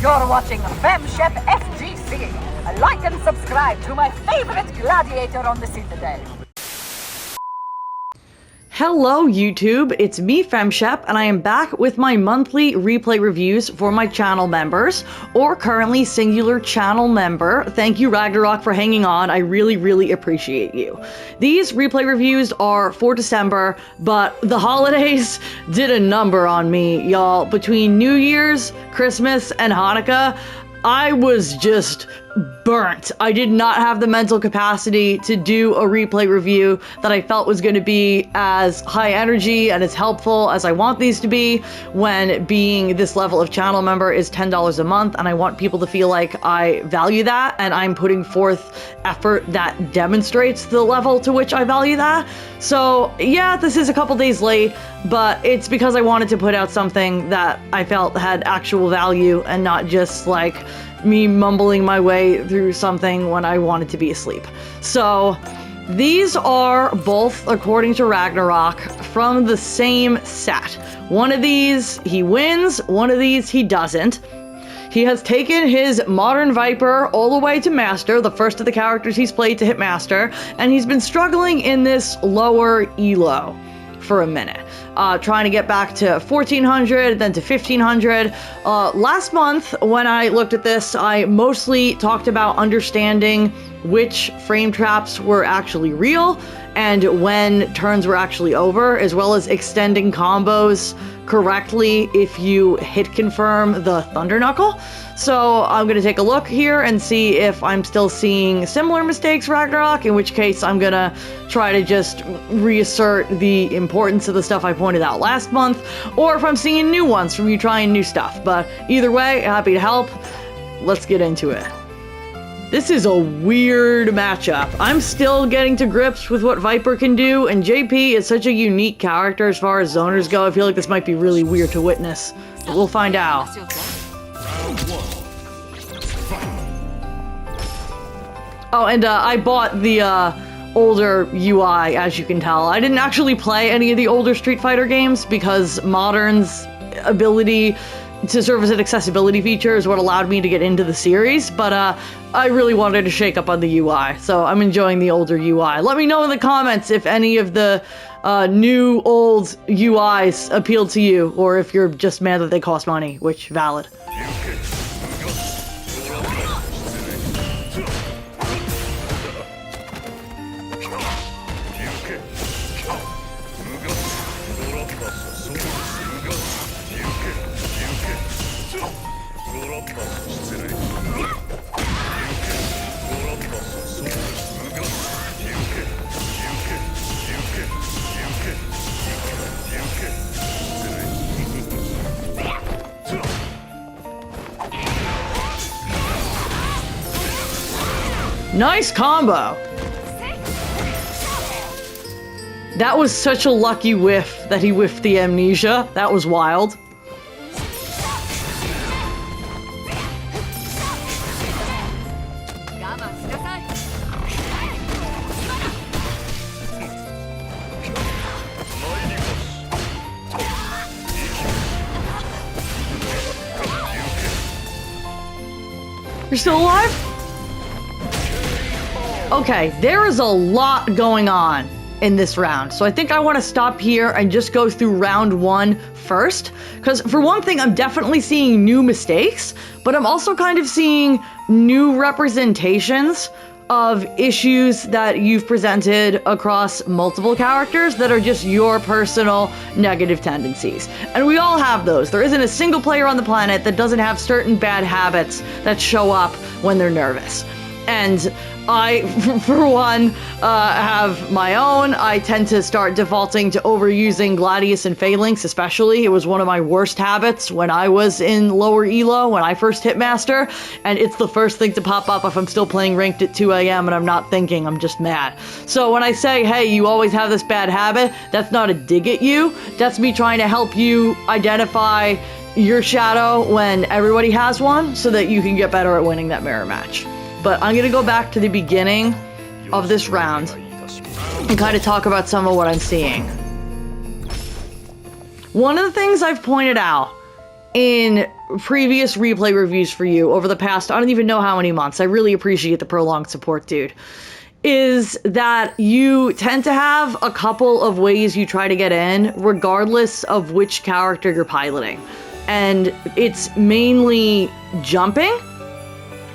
You're watching FemChef FGC. Like and subscribe to my favorite gladiator on the Citadel. Hello YouTube, it's me FemChef, and I am back with my monthly replay reviews for my channel members, or currently singular channel member. Thank you Ragnarok for hanging on, I really appreciate you. These replay reviews are for December, but the holidays did a number on me, y'all. Between New Year's, Christmas, and Hanukkah, I was just burnt. I did not have the mental capacity to do a replay review that I felt was going to be as high energy and as helpful as I want these to be, when being this level of channel member is $10 a month, and I want people to feel like I value that and I'm putting forth effort that demonstrates the level to which I value that. So yeah, this is a couple days late, but it's because I wanted to put out something that I felt had actual value and not just like me mumbling my way through something when I wanted to be asleep. So these are both, according to Ragnarok, from the same set. One of these he wins, one of these he doesn't. He has taken his Modern Viper all the way to Master, the first of the characters he's played to hit Master, and he's been struggling in this lower elo for a minute. Trying to get back to 1400, then to 1500. Last month, when I looked at this, I mostly talked about understanding which frame traps were actually real and when turns were actually over, as well as extending combos correctly if you hit confirm the Thunder Knuckle. So I'm going to take a look here and see if I'm still seeing similar mistakes, Ragnarok, in which case I'm going to try to just reassert the importance of the stuff I pointed out last month, or if I'm seeing new ones from you trying new stuff. But either way, happy to help. Let's get into it. This is a weird matchup. I'm still getting to grips with what Viper can do, and JP is such a unique character as far as zoners go. I feel like this might be really weird to witness, but we'll find out. Oh, and I bought the older UI, as you can tell. I didn't actually play any of the older Street Fighter games because Modern's ability to serve as an accessibility feature is what allowed me to get into the series, but I really wanted to shake up on the UI, so I'm enjoying the older UI. Let me know in the comments if any of the new old UIs appeal to you, or if you're just mad that they cost money, which valid. Nice combo! That was such a lucky whiff that he whiffed the amnesia. That was wild. You're still alive? Okay, there is a lot going on in this round, so I think I want to stop here and just go through round one first, because for one thing, I'm definitely seeing new mistakes, but I'm also kind of seeing new representations of issues that you've presented across multiple characters that are just your personal negative tendencies. And we all have those. There isn't a single player on the planet that doesn't have certain bad habits that show up when they're nervous. And I, for one, have my own. I tend to start defaulting to overusing Gladius and Phalanx, especially. It was one of my worst habits when I was in lower elo, when I first hit Master, and it's the first thing to pop up if I'm still playing ranked at 2 AM and I'm not thinking, I'm just mad. So when I say, hey, you always have this bad habit, that's not a dig at you. That's me trying to help you identify your shadow when everybody has one, so that you can get better at winning that mirror match. But I'm gonna go back to the beginning of this round and kind of talk about some of what I'm seeing. One of the things I've pointed out in previous replay reviews for you over the past, I don't even know how many months. I really appreciate the prolonged support, dude. Is that you tend to have a couple of ways you try to get in, regardless of which character you're piloting. And it's mainly jumping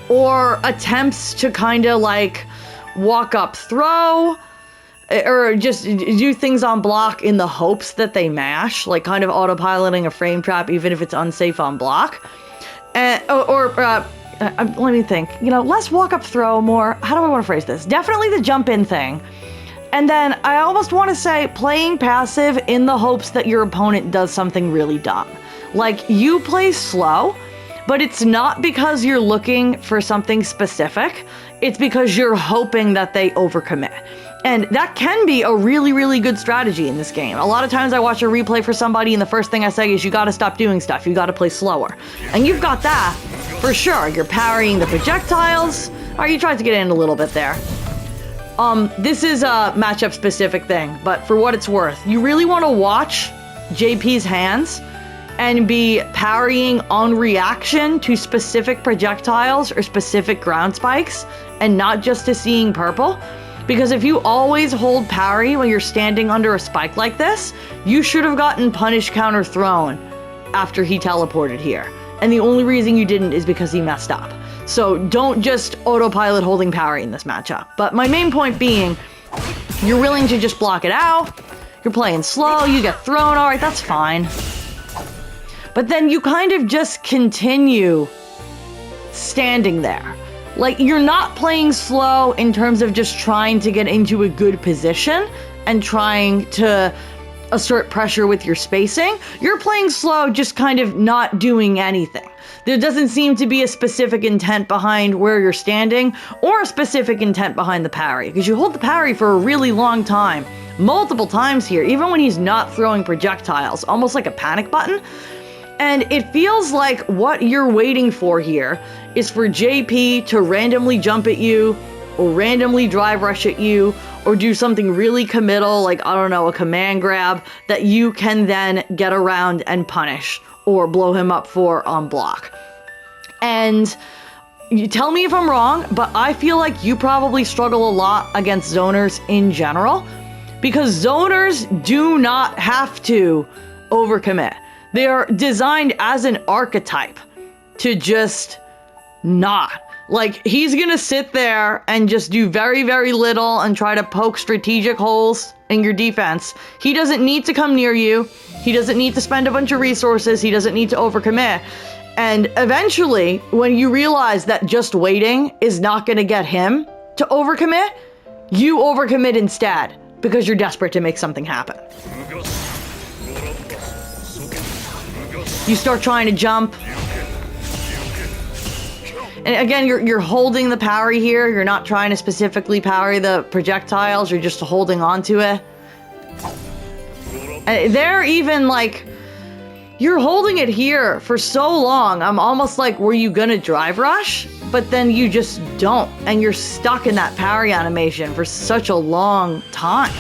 or attempts to kind of like walk up, throw, or just do things on block in the hopes that they mash, like kind of autopiloting a frame trap even if it's unsafe on block. Let me think. You know, less walk up, throw, more, how do I want to phrase this? Definitely the jump in thing. And then I almost want to say playing passive in the hopes that your opponent does something really dumb. Like, you play slow, but it's not because you're looking for something specific. It's because you're hoping that they overcommit. And that can be a really, really good strategy in this game. A lot of times I watch a replay for somebody and the first thing I say is you gotta stop doing stuff. You gotta play slower. And you've got that for sure. You're parrying the projectiles. Or you tried to get in a little bit there. This is a matchup specific thing, but for what it's worth, you really want to watch JP's hands and be parrying on reaction to specific projectiles or specific ground spikes and not just to seeing purple. Because if you always hold parry when you're standing under a spike like this, you should have gotten punish counter thrown after he teleported here. And the only reason you didn't is because he messed up. So don't just autopilot holding parry in this matchup. But my main point being, you're willing to just block it out, you're playing slow, you get thrown, alright, that's fine. But then you kind of just continue standing there. Like, you're not playing slow in terms of just trying to get into a good position and trying to assert pressure with your spacing. You're playing slow, just kind of not doing anything. There doesn't seem to be a specific intent behind where you're standing or a specific intent behind the parry, because you hold the parry for a really long time, multiple times here, even when he's not throwing projectiles, almost like a panic button. And it feels like what you're waiting for here is for JP to randomly jump at you, or randomly drive rush at you, or do something really committal, like, I don't know, a command grab, that you can then get around and punish, or blow him up for on block. And you tell me if I'm wrong, but I feel like you probably struggle a lot against zoners in general, because zoners do not have to overcommit. They are designed as an archetype to just not. Like, he's gonna sit there and just do very, very little and try to poke strategic holes in your defense. He doesn't need to come near you. He doesn't need to spend a bunch of resources. He doesn't need to overcommit. And eventually, when you realize that just waiting is not gonna get him to overcommit, you overcommit instead because you're desperate to make something happen. You start trying to jump. And again, you're holding the parry here. You're not trying to specifically parry the projectiles. You're just holding on to it. And they're even like, you're holding it here for so long. I'm almost like, were you gonna drive rush? But then you just don't. And you're stuck in that parry animation for such a long time.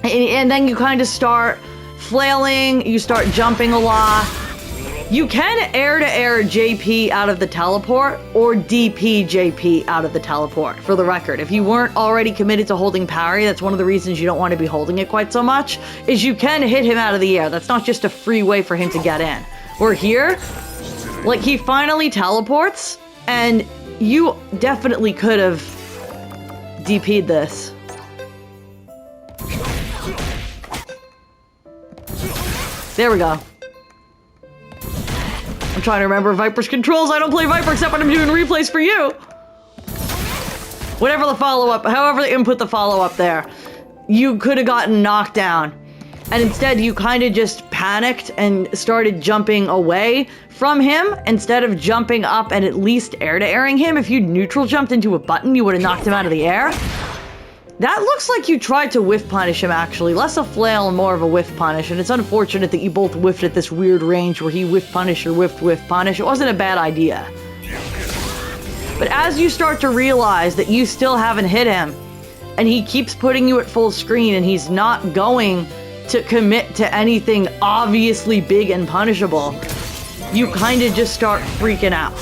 And then you kind of start flailing, you start jumping a lot. You can air-to-air JP out of the teleport, or DP JP out of the teleport, for the record. If you weren't already committed to holding parry, that's one of the reasons you don't want to be holding it quite so much, is you can hit him out of the air. That's not just a free way for him to get in. Where here, like, he finally teleports, and you definitely could have DP'd this. There we go. I'm trying to remember Viper's controls. I don't play Viper except when I'm doing replays for you. Whatever the follow-up, however they input the follow-up there, you could have gotten knocked down. And instead, you kind of just panicked and started jumping away from him instead of jumping up and at least air-to-airing him. If you'd neutral jumped into a button, you would have knocked him out of the air. That looks like you tried to whiff punish him, actually. Less a flail and more of a whiff punish, and it's unfortunate that you both whiffed at this weird range where he whiff punish or whiff punish. It wasn't a bad idea. But as you start to realize that you still haven't hit him, and he keeps putting you at full screen, and he's not going to commit to anything obviously big and punishable, you kind of just start freaking out.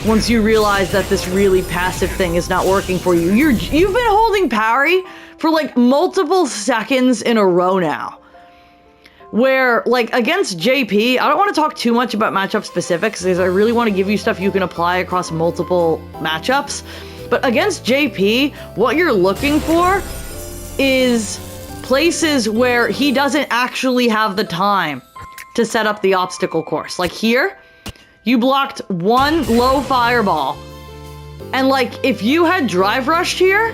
Once you realize that this really passive thing is not working for you. You've been holding parry for like multiple seconds in a row now. Where, like, against JP, I don't want to talk too much about matchup specifics because I really want to give you stuff you can apply across multiple matchups. But against JP, what you're looking for is places where he doesn't actually have the time to set up the obstacle course. Like here, you blocked one low fireball. And like, if you had drive rushed here,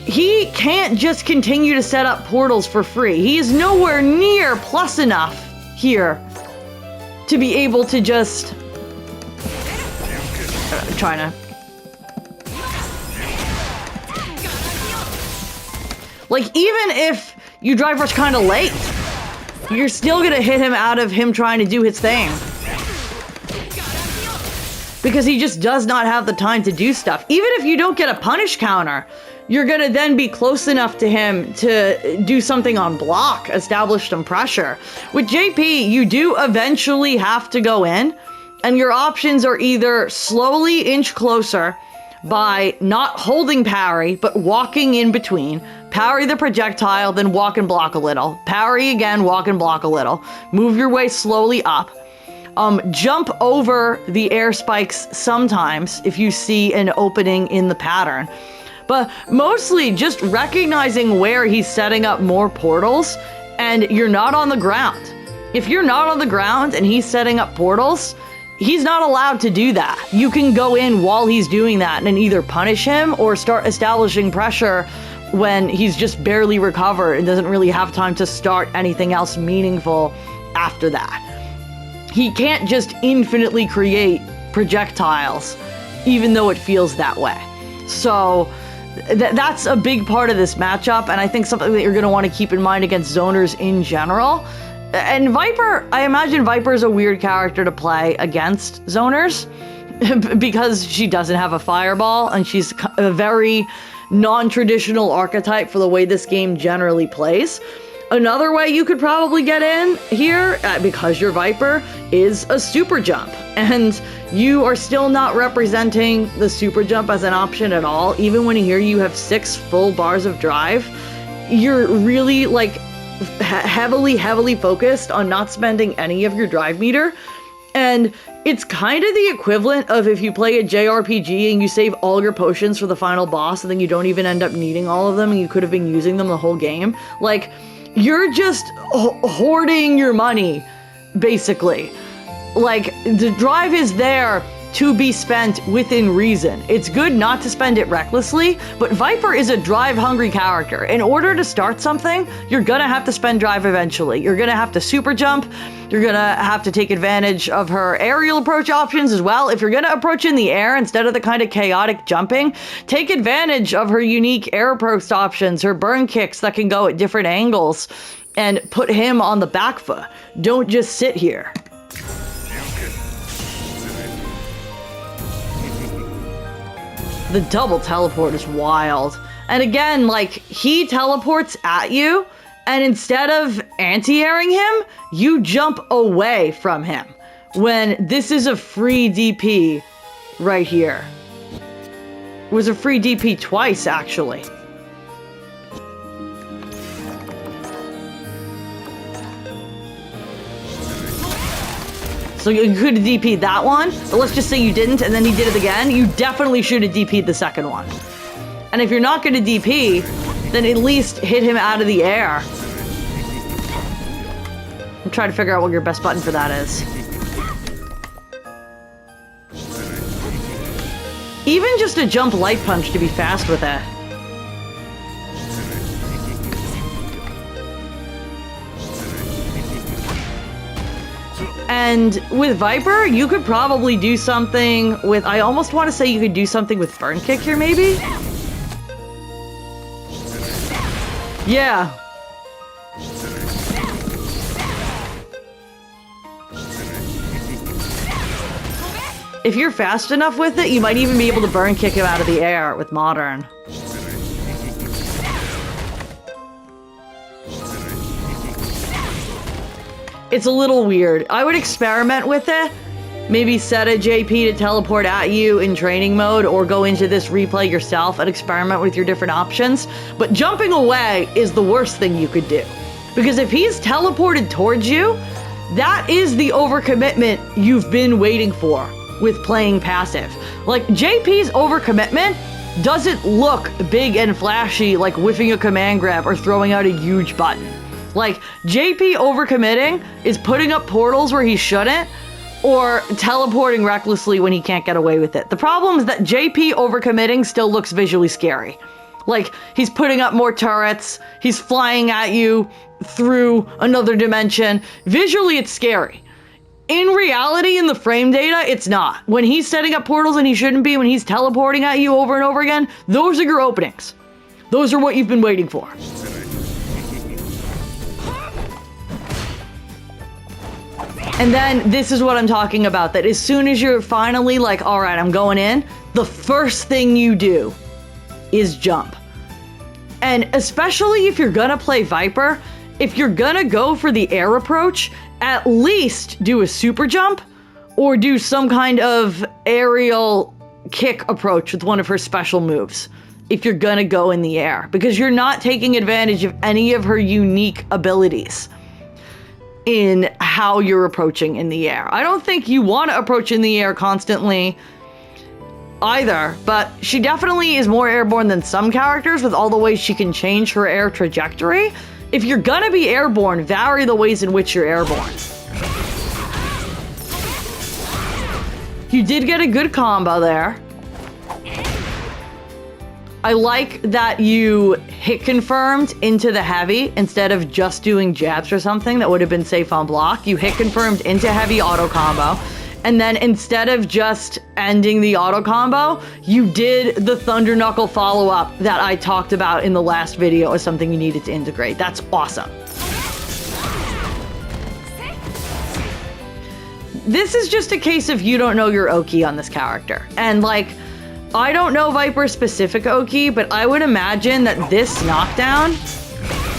he can't just continue to set up portals for free. He is nowhere near plus enough here to be able to just... trying to... Like, even if you drive rush kind of late, you're still gonna hit him out of him trying to do his thing. Because he just does not have the time to do stuff. Even if you don't get a punish counter, you're gonna then be close enough to him to do something on block, establish some pressure. With JP, you do eventually have to go in, and your options are either slowly inch closer by not holding parry, but walking in between. Parry the projectile, then walk and block a little. Parry again, walk and block a little. Move your way slowly up. Jump over the air spikes sometimes if you see an opening in the pattern. But mostly just recognizing where he's setting up more portals and you're not on the ground. If you're not on the ground and he's setting up portals, he's not allowed to do that. You can go in while he's doing that and either punish him or start establishing pressure when he's just barely recovered and doesn't really have time to start anything else meaningful after that. He can't just infinitely create projectiles, even though it feels that way. So that's a big part of this matchup, and I think something that you're going to want to keep in mind against zoners in general. And Viper, I imagine Viper is a weird character to play against zoners because she doesn't have a fireball, and she's a very non-traditional archetype for the way this game generally plays. Another way you could probably get in here, because you're Viper, is a super jump. And you are still not representing the super jump as an option at all. Even when here you have 6 full bars of drive, you're really like heavily focused on not spending any of your drive meter. And it's kind of the equivalent of if you play a JRPG and you save all your potions for the final boss and then you don't even end up needing all of them and you could have been using them the whole game. Like, you're just hoarding your money, basically. Like, the drive is there to be spent within reason. It's good not to spend it recklessly, but Viper is a drive-hungry character. In order to start something, you're gonna have to spend drive eventually. You're gonna have to super jump. You're gonna have to take advantage of her aerial approach options as well. If you're gonna approach in the air instead of the kind of chaotic jumping, take advantage of her unique air approach options, her burn kicks that can go at different angles, and put him on the back foot. Don't just sit here. The double teleport is wild. And again, like, he teleports at you, and instead of anti-airing him, you jump away from him. When this is a free DP right here. It was a free DP twice, actually. So you could have DP'd that one, but let's just say you didn't, and then he did it again. You definitely should have DP'd the second one. And if you're not going to DP, then at least hit him out of the air. I'm trying to figure out what your best button for that is. Even just a jump light punch to be fast with it. And with Viper, you could probably do something with... I almost want to say you could do something with Burn Kick here, maybe? Yeah. If you're fast enough with it, you might even be able to Burn Kick him out of the air with Modern. it's a little weird. I would experiment with it. Maybe set a JP to teleport at you in training mode, or go into this replay yourself and experiment with your different options. But jumping away is the worst thing you could do. Because if he's teleported towards you, that is the overcommitment you've been waiting for with playing passive. Like, JP's overcommitment doesn't look big and flashy like whiffing a command grab or throwing out a huge button. Like, JP overcommitting is putting up portals where he shouldn't, or teleporting recklessly when he can't get away with it. The problem is that JP overcommitting still looks visually scary. Like, he's putting up more turrets, he's flying at you through another dimension. Visually, it's scary. In reality, in the frame data, it's not. When he's setting up portals and he shouldn't be, when he's teleporting at you over and over again, those are your openings. Those are what you've been waiting for. And then this is what I'm talking about, that as soon as you're finally like, all right, I'm going in, the first thing you do is jump. And especially if you're gonna play Viper, if you're gonna go for the air approach, at least do a super jump or do some kind of aerial kick approach with one of her special moves if you're gonna go in the air, because you're not taking advantage of any of her unique abilities in how you're approaching in the air. I don't think you want to approach in the air constantly either, but she definitely is more airborne than some characters with all the ways she can change her air trajectory. If you're gonna be airborne, vary the ways in which you're airborne. You did get a good combo there. I like that you hit confirmed into the heavy instead of just doing jabs or something that would have been safe on block. You hit confirmed into heavy auto combo. And then instead of just ending the auto combo, you did the Thunder Knuckle follow-up that I talked about in the last video as something you needed to integrate. That's awesome. This is just a case of you don't know your Oki on this character. And like, I don't know Viper's specific Oki, but I would imagine that this knockdown,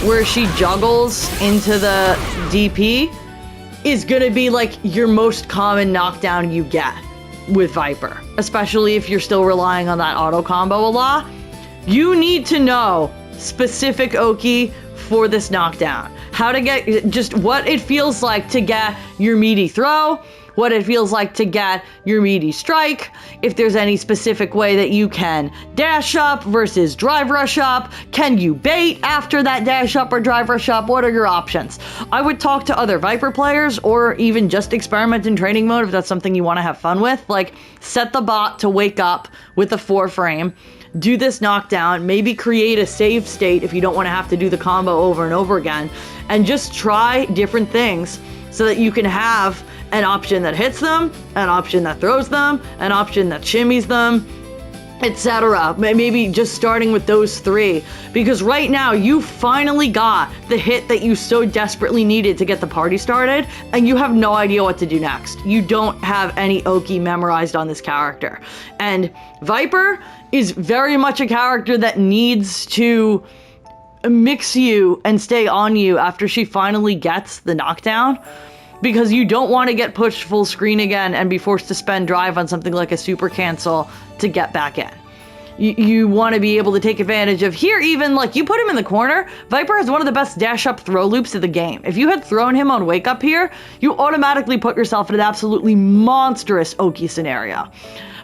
where she juggles into the DP, is gonna be like your most common knockdown you get with Viper, especially if you're still relying on that auto combo a lot. You need to know specific Oki for this knockdown. How to get, just what it feels like to get your meaty throw, what it feels like to get your meaty strike, if there's any specific way that you can dash up versus drive rush up, can you bait after that dash up or drive rush up, what are your options? I would talk to other Viper players or even just experiment in training mode if that's something you want to have fun with. Like, set the bot to wake up with a 4 frame, do this knockdown, maybe create a save state if you don't want to have to do the combo over and over again, and just try different things so that you can have an option that hits them, an option that throws them, an option that shimmies them, etc. Maybe just starting with those 3, because right now you finally got the hit that you so desperately needed to get the party started, and you have no idea what to do next. You don't have any Oki memorized on this character. And Viper is very much a character that needs to mix you and stay on you after she finally gets the knockdown, because you don't want to get pushed full screen again and be forced to spend drive on something like a super cancel to get back in. You want to be able to take advantage of here, even like you put him in the corner. Viper has one of the best dash up throw loops of the game. If you had thrown him on wake up here, you automatically put yourself in an absolutely monstrous Oki scenario.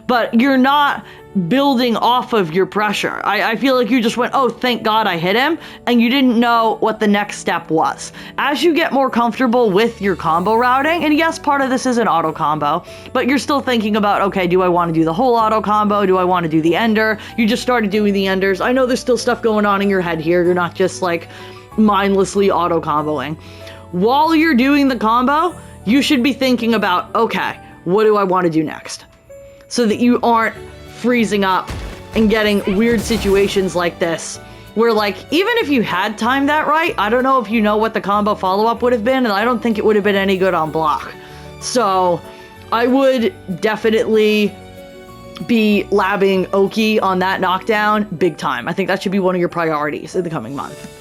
But you're not building off of your pressure. I feel like you just went, oh, thank God I hit him, and you didn't know what the next step was. As you get more comfortable with your combo routing, and yes, part of this is an auto combo, but you're still thinking about, okay, do I want to do the whole auto combo? Do I want to do the ender? You just started doing the enders. I know there's still stuff going on in your head here. You're not just like mindlessly auto comboing. While you're doing the combo, you should be thinking about, okay, what do I want to do next? So that you aren't freezing up and getting weird situations like this, where like, even if you had timed that right, I don't know if you know what the combo follow-up would have been, and I don't think it would have been any good on block. So I would definitely be labbing Oki on that knockdown big time. I think that should be one of your priorities in the coming month.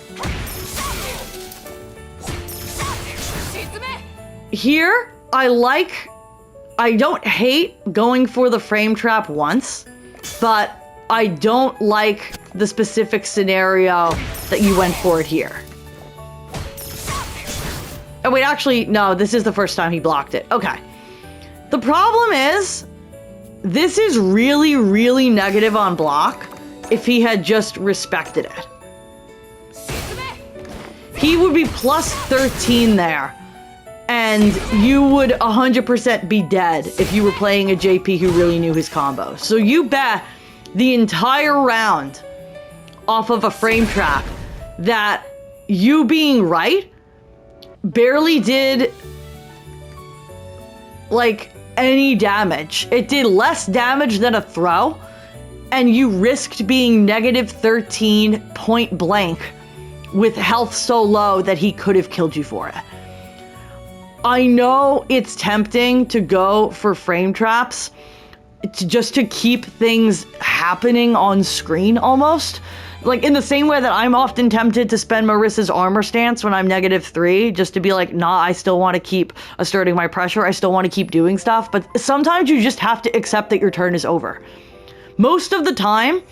Here, I don't hate going for the frame trap once, but I don't like the specific scenario that you went for it here. Oh wait, actually, no, this is the first time he blocked it. Okay. The problem is, this is really, really negative on block if he had just respected it. He would be plus 13 there, and you would 100% be dead if you were playing a JP who really knew his combo. So you bet the entire round off of a frame trap that you being right barely did like any damage. It did less damage than a throw, and you risked being negative 13 point blank with health so low that he could have killed you for it. I know it's tempting to go for frame traps just to keep things happening on screen almost. Like in the same way that I'm often tempted to spend Marissa's armor stance when I'm negative 3, just to be like, nah, I still want to keep asserting my pressure. I still want to keep doing stuff. But sometimes you just have to accept that your turn is over. Most of the time,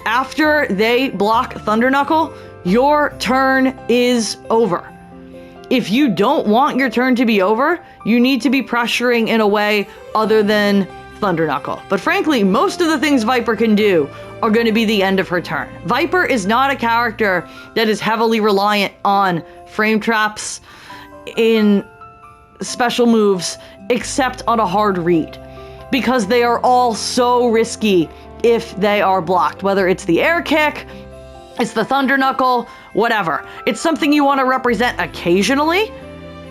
after they block Thunder Knuckle, your turn is over. If you don't want your turn to be over, you need to be pressuring in a way other than Thunder Knuckle. But frankly, most of the things Viper can do are going to be the end of her turn. Viper is not a character that is heavily reliant on frame traps in special moves, except on a hard read, because they are all so risky if they are blocked, whether it's the air kick, it's the Thunder Knuckle, whatever. It's something you want to represent occasionally,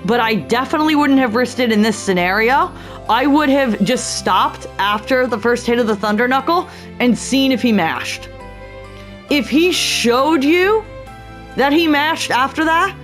but I definitely wouldn't have risked it in this scenario. I would have just stopped after the first hit of the Thunder Knuckle and seen if he mashed. If he showed you that he mashed after that,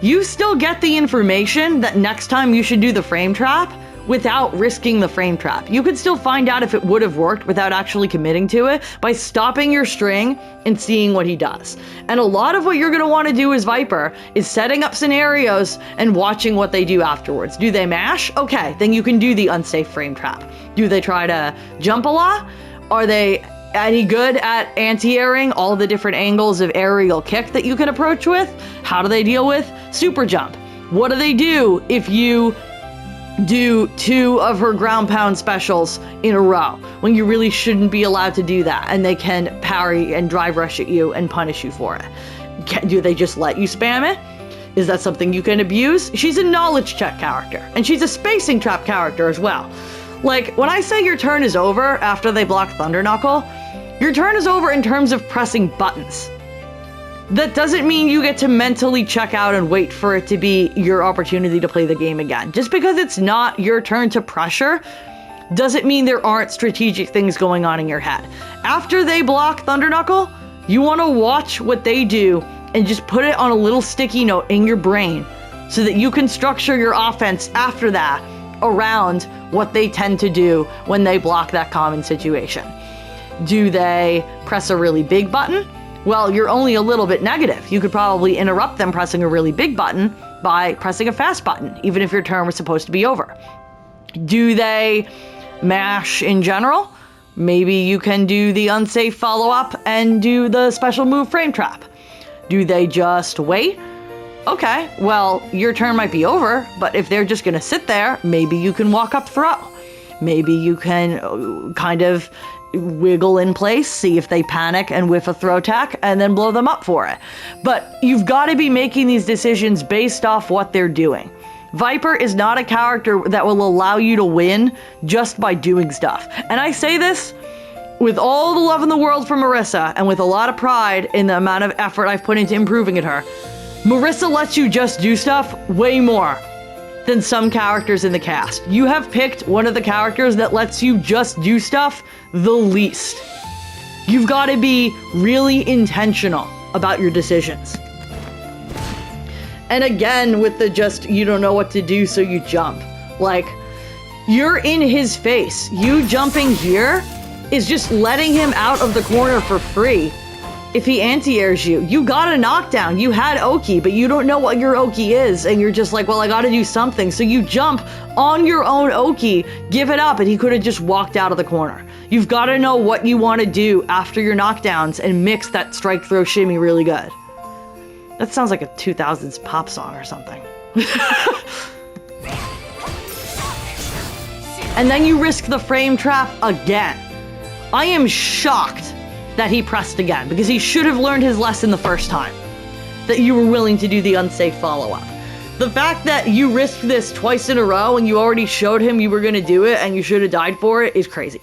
you still get the information that next time you should do the frame trap without risking the frame trap. You could still find out if it would have worked without actually committing to it by stopping your string and seeing what he does. And a lot of what you're going to want to do as Viper is setting up scenarios and watching what they do afterwards. Do they mash? Okay, then you can do the unsafe frame trap. Do they try to jump a lot? Are they any good at anti-airing all the different angles of aerial kick that you can approach with? How do they deal with super jump? What do they do if you do 2 of her ground pound specials in a row when you really shouldn't be allowed to do that, and they can parry and drive rush at you and punish you for it? Do they just let you spam it? Is that something you can abuse? She's a knowledge check character, and she's a spacing trap character as well. Like, when I say your turn is over after they block Thunder Knuckle, your turn is over in terms of pressing buttons. That doesn't mean you get to mentally check out and wait for it to be your opportunity to play the game again. Just because it's not your turn to pressure doesn't mean there aren't strategic things going on in your head. After they block Thunder Knuckle, you want to watch what they do and just put it on a little sticky note in your brain so that you can structure your offense after that around what they tend to do when they block that common situation. Do they press a really big button? Well, you're only a little bit negative. You could probably interrupt them pressing a really big button by pressing a fast button, even if your turn was supposed to be over. Do they mash in general? Maybe you can do the unsafe follow-up and do the special move frame trap. Do they just wait? Okay, well, your turn might be over, but if they're just gonna sit there, maybe you can walk up throw. Maybe you can kind of wiggle in place, see if they panic and whiff a throw tack, and then blow them up for it. But you've got to be making these decisions based off what they're doing. Viper is not a character that will allow you to win just by doing stuff. And I say this with all the love in the world for Marissa, and with a lot of pride in the amount of effort I've put into improving at her. Marissa lets you just do stuff way more than some characters in the cast. You have picked one of the characters that lets you just do stuff the least. You've got to be really intentional about your decisions. And again, with the just, you don't know what to do, so you jump. Like, you're in his face. You jumping here is just letting him out of the corner for free if he anti-airs you, you got a knockdown. You had Oki, but you don't know what your Oki is, and you're just like, well, I gotta do something. So you jump on your own Oki, give it up, and he could have just walked out of the corner. You've got to know what you want to do after your knockdowns and mix that strike, throw, shimmy really good. That sounds like a 2000s pop song or something. And then you risk the frame trap again. I am shocked that he pressed again, because he should have learned his lesson the first time, that you were willing to do the unsafe follow-up. The fact that you risked this twice in a row and you already showed him you were going to do it and you should have died for it is crazy.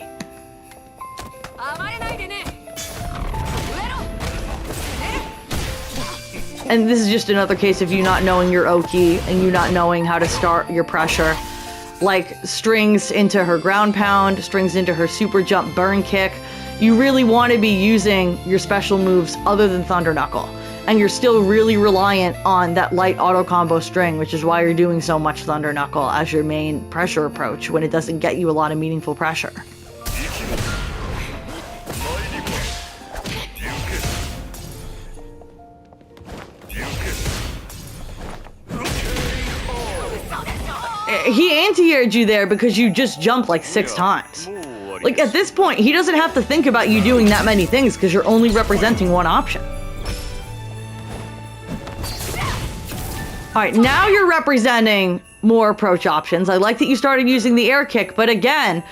And this is just another case of you not knowing your Oki and you not knowing how to start your pressure. Like strings into her ground pound, strings into her super jump burn kick. You really want to be using your special moves other than Thunder Knuckle. And you're still really reliant on that light auto combo string, which is why you're doing so much Thunder Knuckle as your main pressure approach when it doesn't get you a lot of meaningful pressure. He anti-aired you there because you just jumped like 6 times. Like, at this point, he doesn't have to think about you doing that many things because you're only representing one option. Alright, now you're representing more approach options. I like that you started using the air kick, but again,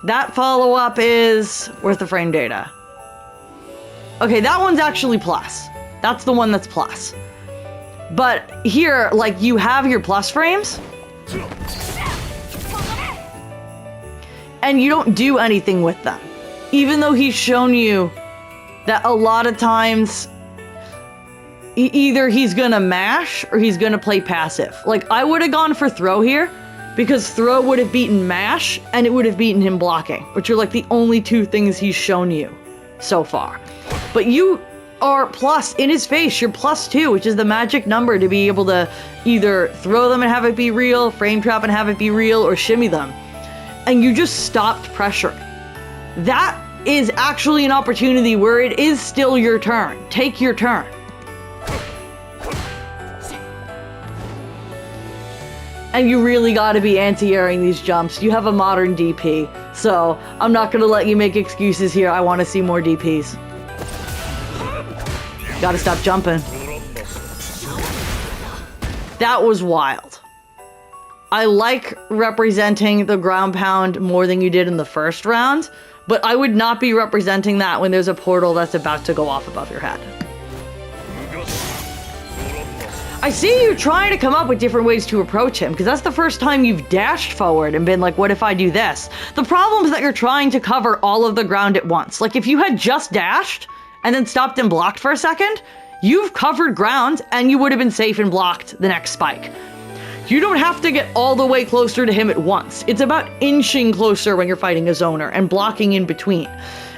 that follow-up is... Where's the frame data? Okay, that one's actually plus. That's the one that's plus. But here, like, you have your plus frames, and you don't do anything with them. Even though he's shown you that a lot of times either he's gonna mash or he's gonna play passive. Like, I would have gone for throw here because throw would have beaten mash and it would have beaten him blocking, which are like the only 2 things he's shown you so far. But you are plus in his face. You're +2, which is the magic number to be able to either throw them and have it be real, frame trap and have it be real, or shimmy them. And you just stopped pressuring. That is actually an opportunity where it is still your turn. Take your turn. And you really gotta be anti-airing these jumps. You have a modern DP, so I'm not gonna let you make excuses here. I want to see more DPs. Gotta stop jumping. That was wild. I like representing the ground pound more than you did in the first round, but I would not be representing that when there's a portal that's about to go off above your head. I see you trying to come up with different ways to approach him, because that's the first time you've dashed forward and been like, what if I do this? The problem is that you're trying to cover all of the ground at once. Like, if you had just dashed and then stopped and blocked for a second, you've covered ground and you would have been safe and blocked the next spike. You don't have to get all the way closer to him at once. It's about inching closer when you're fighting a zoner and blocking in between.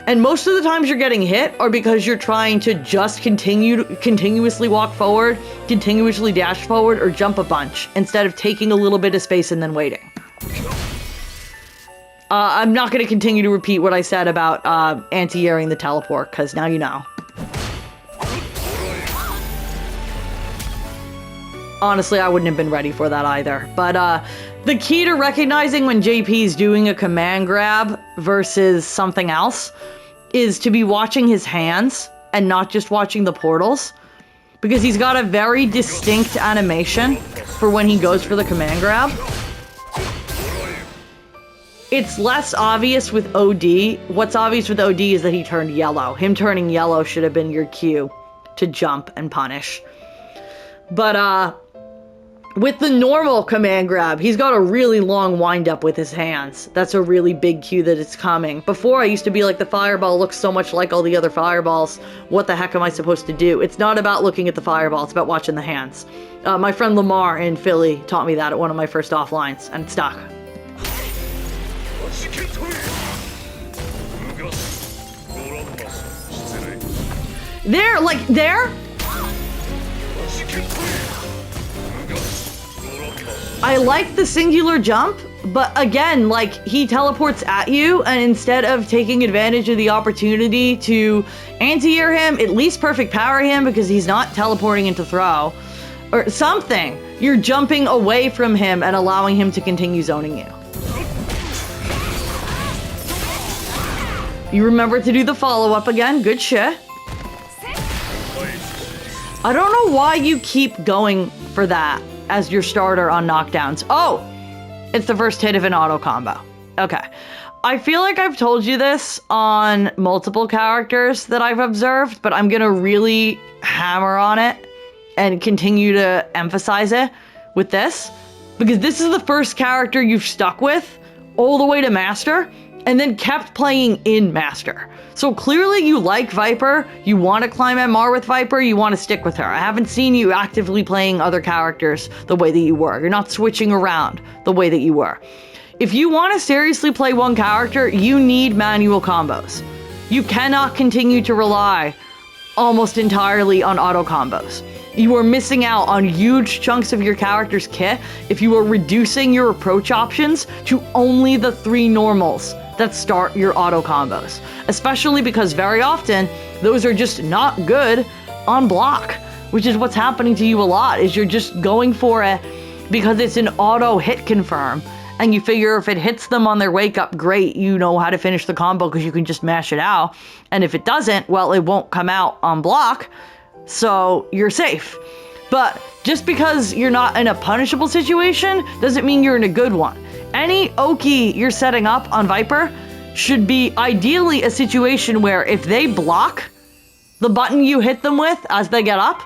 And most of the times you're getting hit are because you're trying to just continuously walk forward, continuously dash forward, or jump a bunch instead of taking a little bit of space and then waiting. I'm not going to continue to repeat what I said about anti-airing the teleport, because now you know. Honestly, I wouldn't have been ready for that either. But the key to recognizing when JP's doing a command grab versus something else is to be watching his hands and not just watching the portals. Because he's got a very distinct animation for when he goes for the command grab. It's less obvious with OD. What's obvious with OD is that he turned yellow. Him turning yellow should have been your cue to jump and punish. But, with the normal command grab, he's got a really long wind-up with his hands. That's a really big cue that it's coming. Before, I used to be like, the fireball looks so much like all the other fireballs. What the heck am I supposed to do? It's not about looking at the fireball. It's about watching the hands. My friend Lamar in Philly taught me that at one of my first offlines, and it stuck. There, like, there? I like the singular jump, But again, like, he teleports at you, and instead of taking advantage of the opportunity to anti-air him, at least perfect power him because he's not teleporting into throw, or something, you're jumping away from him and allowing him to continue zoning you. You remember to do the follow-up again, good shit. I don't know why you keep going for that as your starter on knockdowns. Oh! It's the first hit of an auto combo. Okay. I feel like I've told you this on multiple characters that I've observed, but I'm gonna really hammer on it and continue to emphasize it with this, because this is the first character you've stuck with all the way to Master, and then kept playing in Master. So clearly you like Viper, you want to climb MR with Viper, you want to stick with her. I haven't seen you actively playing other characters the way that you were. You're not switching around the way that you were. If you want to seriously play one character, you need manual combos. You cannot continue to rely almost entirely on auto combos. You are missing out on huge chunks of your character's kit if you are reducing your approach options to only the 3 normals that start your auto combos, especially because very often those are just not good on block, which is what's happening to you a lot, is you're just going for it because it's an auto hit confirm, and you figure if it hits them on their wake up, great, you know how to finish the combo because you can just mash it out, and if it doesn't, well, it won't come out on block, so you're safe. But just because you're not in a punishable situation doesn't mean you're in a good one. Any Oki you're setting up on Viper should be ideally a situation where if they block the button you hit them with as they get up,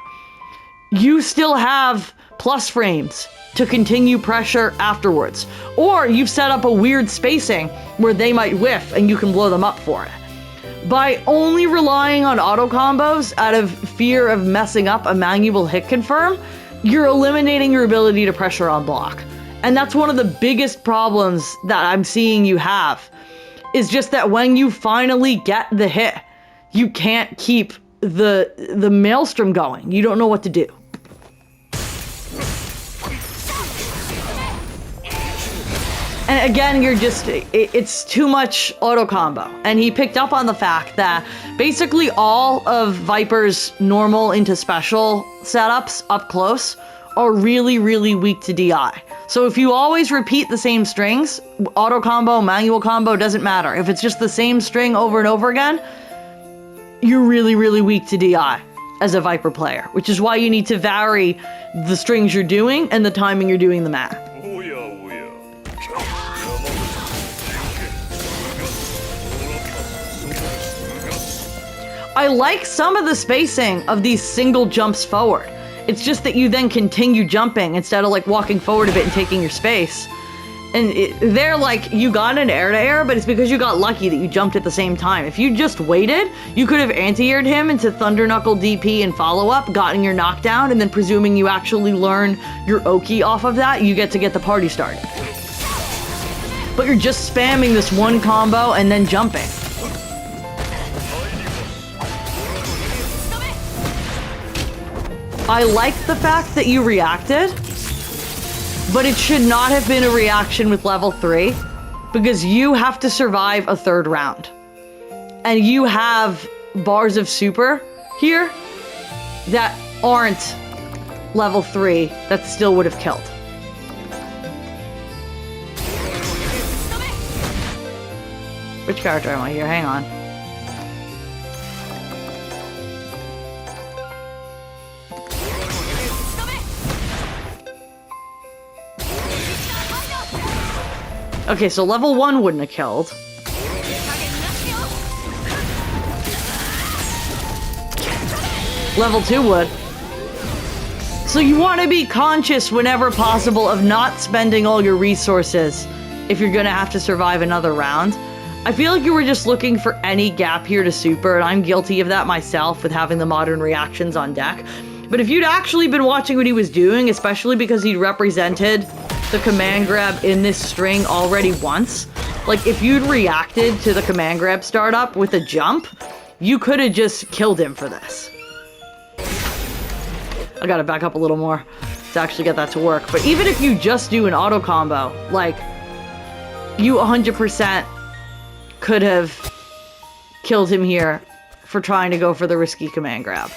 you still have plus frames to continue pressure afterwards. Or you've set up a weird spacing where they might whiff and you can blow them up for it. By only relying on auto combos out of fear of messing up a manual hit confirm, you're eliminating your ability to pressure on block. And that's one of the biggest problems that I'm seeing you have, is just that when you finally get the hit, you can't keep the maelstrom going. You don't know what to do. And again, you're just, it's too much auto combo. And he picked up on the fact that basically all of Viper's normal into special setups up close are really, really weak to DI. So if you always repeat the same strings, auto combo, manual combo, doesn't matter. If it's just the same string over and over again, you're really, really weak to DI as a Viper player, which is why you need to vary the strings you're doing and the timing you're doing them at. I like some of the spacing of these single jumps forward. It's just that you then continue jumping instead of like walking forward a bit and taking your space. And they're like, you got an air-to-air, but it's because you got lucky that you jumped at the same time. If you just waited, you could have anti-aired him into Thunder Knuckle DP and follow-up, gotten your knockdown, and then presuming you actually learn your Oki off of that, you get to get the party started. But you're just spamming this one combo and then jumping. I like the fact that you reacted, but it should not have been a reaction with level 3, because you have to survive a 3rd round. And you have bars of super here that aren't level 3 that still would have killed. Which character am I here? Hang on. Okay, so level 1 wouldn't have killed. Level 2 would. So you want to be conscious whenever possible of not spending all your resources if you're going to have to survive another round. I feel like you were just looking for any gap here to super, and I'm guilty of that myself with having the modern reactions on deck. But if you'd actually been watching what he was doing, especially because he'd represented the command grab in this string already once, like if you'd reacted to the command grab startup with a jump, you could have just killed him for this. I gotta back up a little more to actually get that to work. But even if you just do an auto combo, like you 100% could have killed him here for trying to go for the risky command grab.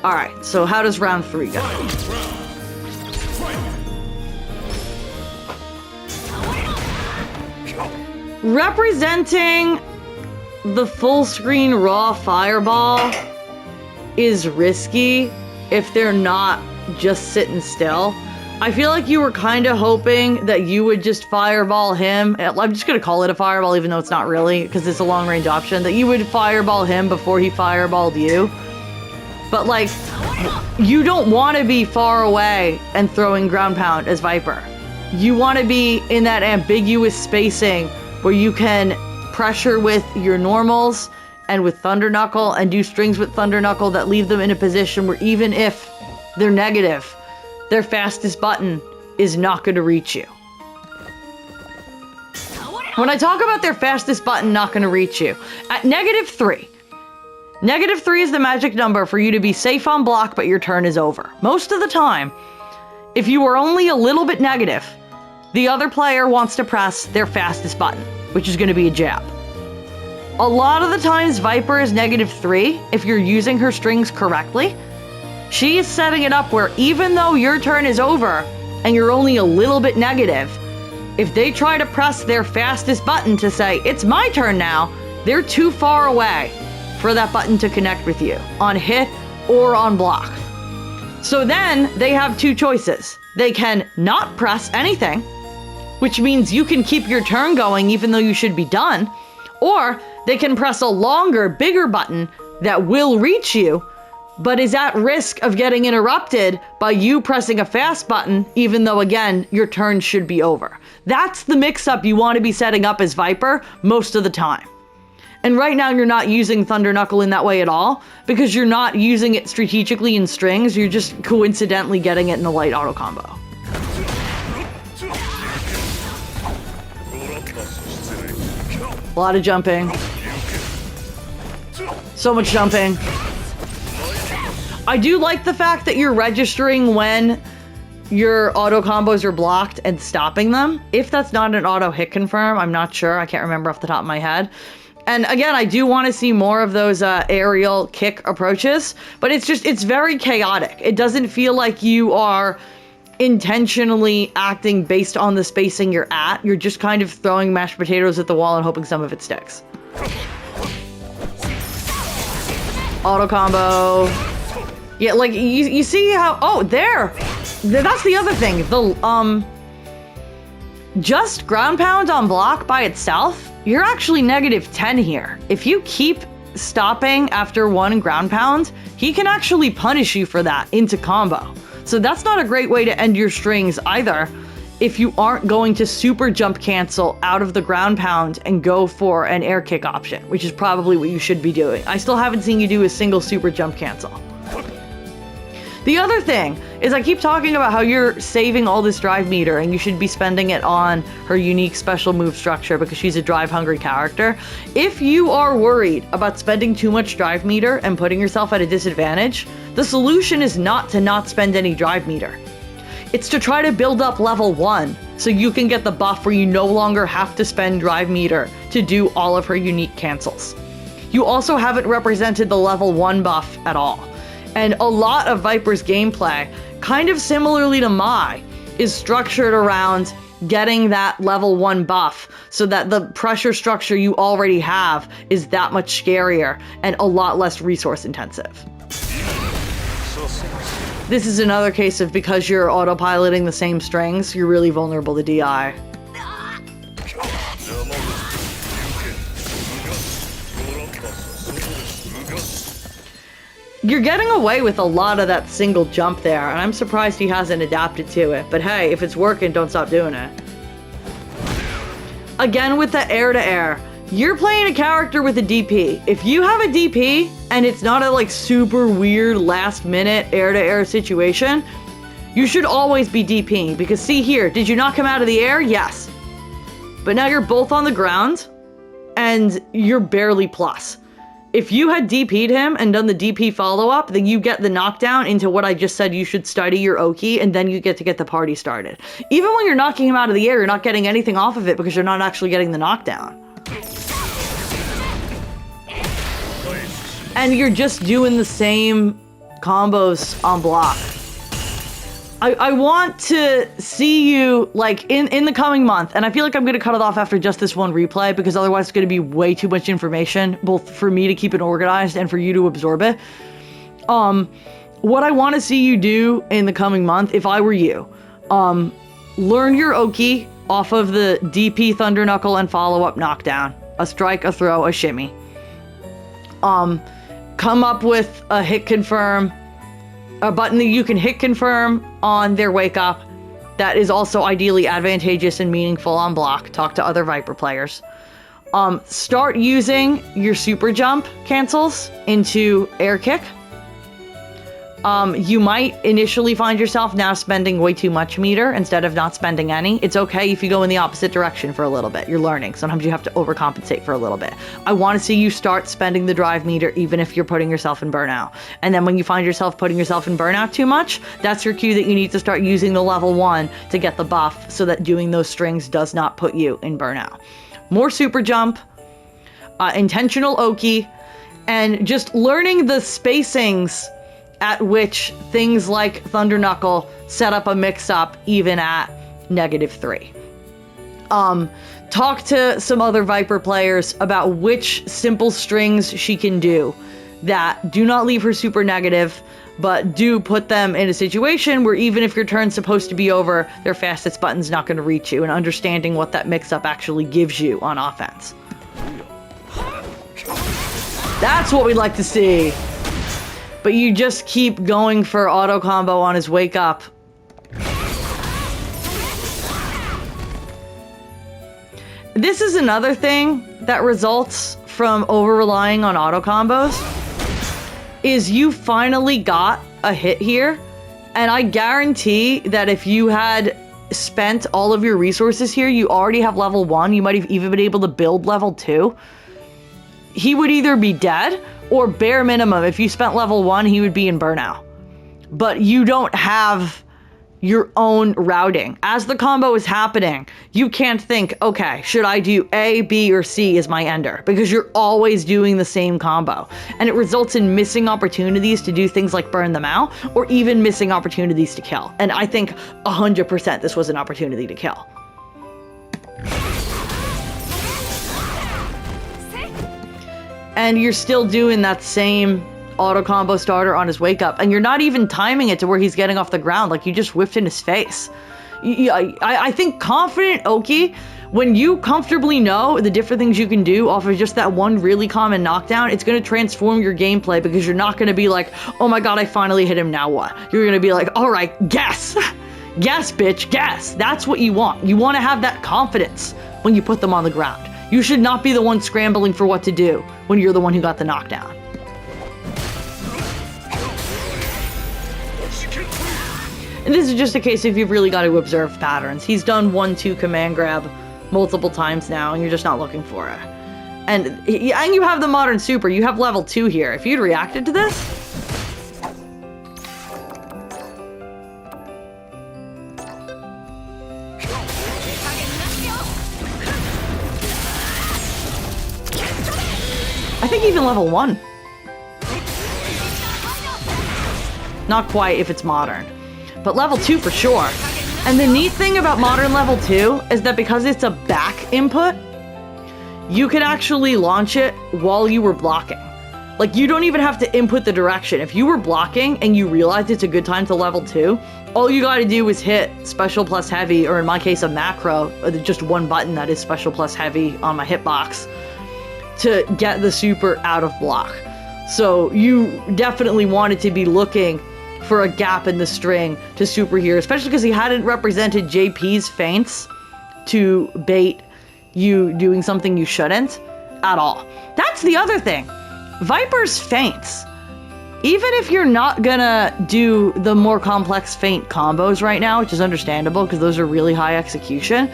Alright, so how does round 3 go? Representing the full screen raw fireball is risky if they're not just sitting still. I feel like you were kind of hoping that you would just fireball him. I'm just going to call it a fireball even though it's not really because it's a long range option. That you would fireball him before he fireballed you. But like, you don't want to be far away and throwing ground pound as Viper. You want to be in that ambiguous spacing where you can pressure with your normals and with Thunder Knuckle and do strings with Thunder Knuckle that leave them in a position where even if they're negative, their fastest button is not going to reach you. When I talk about their fastest button not going to reach you, at -3, -3 is the magic number for you to be safe on block, but your turn is over. Most of the time, if you are only a little bit negative, the other player wants to press their fastest button, which is going to be a jab. A lot of the times, Viper is -3 if you're using her strings correctly. She is setting it up where even though your turn is over and you're only a little bit negative, if they try to press their fastest button to say, it's my turn now, they're too far away for that button to connect with you on hit or on block. So then they have two choices. They can not press anything, which means you can keep your turn going even though you should be done, or they can press a longer, bigger button that will reach you, but is at risk of getting interrupted by you pressing a fast button, even though, again, your turn should be over. That's the mix-up you want to be setting up as Viper most of the time. And right now you're not using Thunder Knuckle in that way at all, because you're not using it strategically in strings, you're just coincidentally getting it in a light auto combo. A lot of jumping. So much jumping. I do like the fact that you're registering when your auto combos are blocked and stopping them. If that's not an auto hit confirm, I'm not sure. I can't remember off the top of my head. And again, I do want to see more of those aerial kick approaches, but it's very chaotic. It doesn't feel like you are intentionally acting based on the spacing you're at. You're just kind of throwing mashed potatoes at the wall and hoping some of it sticks. Auto combo. Yeah, like you see how, oh, that's the other thing. The just ground pound on block by itself, you're actually -10 here. If you keep stopping after one ground pound, he can actually punish you for that into combo. So that's not a great way to end your strings either if you aren't going to super jump cancel out of the ground pound and go for an air kick option, which is probably what you should be doing. I still haven't seen you do a single super jump cancel. The other thing is I keep talking about how you're saving all this drive meter and you should be spending it on her unique special move structure because she's a drive hungry character. If you are worried about spending too much drive meter and putting yourself at a disadvantage, the solution is not to not spend any drive meter. It's to try to build up level 1 so you can get the buff where you no longer have to spend drive meter to do all of her unique cancels. You also haven't represented the level 1 buff at all. And a lot of Viper's gameplay, kind of similarly to Mai, is structured around getting that level 1 buff so that the pressure structure you already have is that much scarier and a lot less resource intensive. This is another case of because you're autopiloting the same strings, you're really vulnerable to DI. You're getting away with a lot of that single jump there, and I'm surprised he hasn't adapted to it. But hey, if it's working, don't stop doing it. Again, with the air-to-air, you're playing a character with a DP. If you have a DP, and it's not a like super weird last-minute air-to-air situation, you should always be DPing. Because see here, did you not come out of the air? Yes. But now you're both on the ground, and you're barely plus. If you had DP'd him and done the DP follow-up, then you get the knockdown into what I just said you should study your Oki, and then you get to get the party started. Even when you're knocking him out of the air, you're not getting anything off of it because you're not actually getting the knockdown. And you're just doing the same combos on block. I want to see you, like, in the coming month, and I feel like I'm going to cut it off after just this one replay, because otherwise it's going to be way too much information, both for me to keep it organized and for you to absorb it. What I want to see you do in the coming month, if I were you, learn your Oki off of the DP Thunder Knuckle and follow-up knockdown. A strike, a throw, a shimmy. Come up with a hit confirm, a button that you can hit confirm on their wake up that is also ideally advantageous and meaningful on block. Talk to other Viper players. Start using your super jump cancels into air kick. You might initially find yourself now spending way too much meter instead of not spending any. It's okay if you go in the opposite direction for a little bit. You're learning. Sometimes you have to overcompensate for a little bit. I want to see you start spending the drive meter even if you're putting yourself in burnout. And then when you find yourself putting yourself in burnout too much, that's your cue that you need to start using the level 1 to get the buff so that doing those strings does not put you in burnout. More super jump, intentional Oki, and just learning the spacings at which things like Thunder Knuckle set up a mix-up even at -3. Talk to some other Viper players about which simple strings she can do that do not leave her super negative, but do put them in a situation where even if your turn's supposed to be over, their fastest button's not going to reach you, and understanding what that mix-up actually gives you on offense. That's what we'd like to see. But you just keep going for auto combo on his wake up. This is another thing that results from over-relying on auto combos, is you finally got a hit here, and I guarantee that if you had spent all of your resources here, you already have level 1, you might have even been able to build level 2. He would either be dead, or bare minimum, if you spent level 1, he would be in burnout. But you don't have your own routing. As the combo is happening, you can't think, okay, should I do A, B, or C as my ender? Because you're always doing the same combo. And it results in missing opportunities to do things like burn them out, or even missing opportunities to kill. And I think 100% this was an opportunity to kill. And you're still doing that same auto combo starter on his wake up, and you're not even timing it to where he's getting off the ground. Like, you just whiffed in his face. I think confident Oki, when you comfortably know the different things you can do off of just that one really common knockdown, it's going to transform your gameplay, because you're not going to be like, oh my god, I finally hit him, now what? You're going to be like, all right, guess. Guess, bitch, guess. That's what you want. You want to have that confidence when you put them on the ground. You should not be the one scrambling for what to do when you're the one who got the knockdown. And this is just a case if you've really got to observe patterns. He's done 1-2 command grab multiple times now, and you're just not looking for it. And you have the modern super. You have level 2 here. If you'd reacted to this... I think even level 1. Not quite if it's modern, but level 2 for sure. And the neat thing about modern level 2 is that because it's a back input, you can actually launch it while you were blocking. Like, you don't even have to input the direction. If you were blocking and you realized it's a good time to level 2, all you gotta do is hit special plus heavy, or in my case a macro, just one button that is special plus heavy on my hitbox, to get the super out of block. So you definitely wanted to be looking for a gap in the string to super here, especially because he hadn't represented JP's feints to bait you doing something you shouldn't at all. That's the other thing. Viper's feints, even if you're not gonna do the more complex feint combos right now, which is understandable because those are really high execution,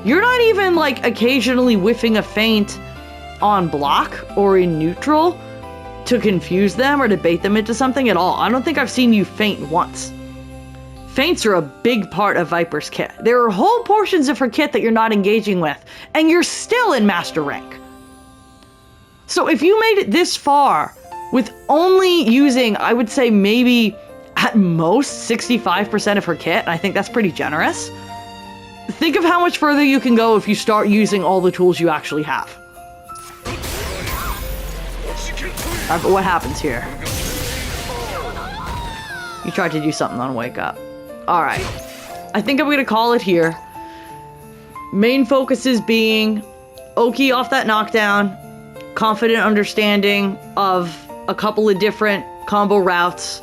you're not even like occasionally whiffing a feint on block or in neutral to confuse them or to bait them into something at all. I don't think I've seen you faint once. Feints are a big part of Viper's kit. There are whole portions of her kit that you're not engaging with, and you're still in Master Rank. So if you made it this far with only using, I would say maybe at most 65% of her kit, and I think that's pretty generous, think of how much further you can go if you start using all the tools you actually have. But what happens here? You tried to do something on Wake Up. Alright. I think I'm gonna call it here. Main focuses being Oki off that knockdown, confident understanding of a couple of different combo routes,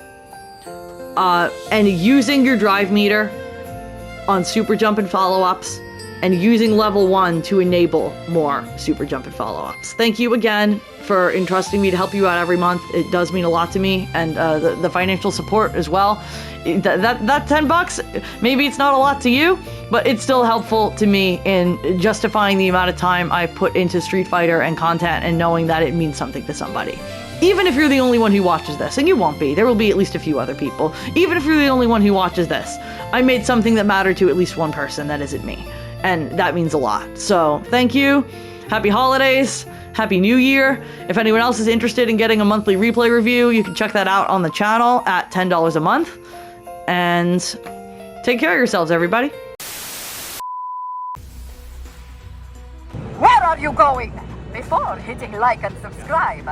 and using your drive meter on super jump and follow-ups, and using level 1 to enable more super jump and follow-ups. Thank you again for entrusting me to help you out every month. It does mean a lot to me, and the financial support as well. That $10, maybe it's not a lot to you, but it's still helpful to me in justifying the amount of time I put into Street Fighter and content and knowing that it means something to somebody. Even if you're the only one who watches this, and you won't be, there will be at least a few other people. Even if you're the only one who watches this, I made something that mattered to at least one person that isn't me. And that means a lot. So, thank you. Happy holidays. Happy New Year. If anyone else is interested in getting a monthly replay review, you can check that out on the channel at $10 a month. And take care of yourselves, everybody. Where are you going? Before hitting like and subscribe,